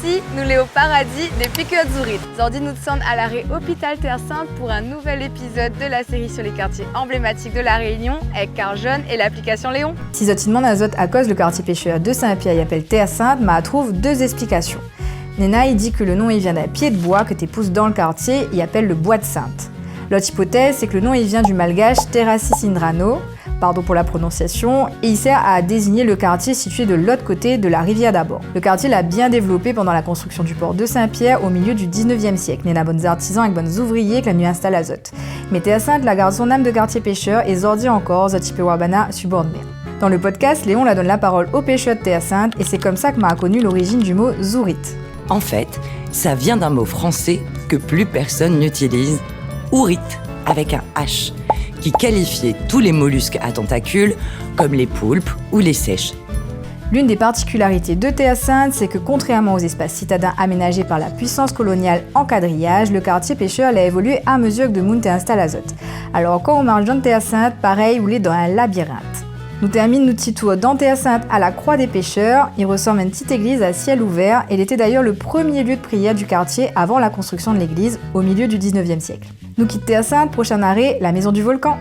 Ici, nous sommes au paradis des piqueurs Zurich. Aujourd'hui, nous sommes à l'arrêt Hôpital Terre Sainte pour un nouvel épisode de la série sur les quartiers emblématiques de La Réunion avec Carl Jeune et l'application Léon. Si Zot demande à Zot à cause le quartier pêcheur de Saint-Pierre appelle Terre Sainte, ma trouve deux explications. Nena, il dit que le nom il vient d'un pied de bois que t'es pousse dans le quartier, il appelle le bois de Sainte. L'autre hypothèse, c'est que le nom il vient du malgache Terrassi Sindrano, pardon pour la prononciation, et il sert à désigner le quartier situé de l'autre côté de la rivière d'abord. Le quartier l'a bien développé pendant la construction du port de Saint-Pierre au milieu du 19e siècle. Nena bonnes artisans avec bonnes ouvriers que la nuit installe à Zot. Mais Terre Sainte la garde son âme de quartier pêcheur et Zordi encore, Zot Ipe Wabana subordonné. Dans le podcast, Léon la donne la parole aux pêcheurs de Terre Sainte et c'est comme ça que m'a connu l'origine du mot Zourit. En fait, ça vient d'un mot français que plus personne n'utilise, ourit, avec un H, qui qualifiait tous les mollusques à tentacules, comme les poulpes ou les seiches. L'une des particularités de Terre Sainte, c'est que contrairement aux espaces citadins aménagés par la puissance coloniale en quadrillage, le quartier pêcheur a évolué à mesure que de monde installe à Zot. Alors quand on marche dans Terre Sainte, pareil, vous êtes dans un labyrinthe. Nous terminons notre petit tour dans Terre Sainte à la Croix des Pêcheurs. Il ressemble à une petite église à ciel ouvert et il était d'ailleurs le premier lieu de prière du quartier avant la construction de l'église au milieu du 19e siècle. Nous quittons Terre Sainte, prochain arrêt, la Maison du Volcan.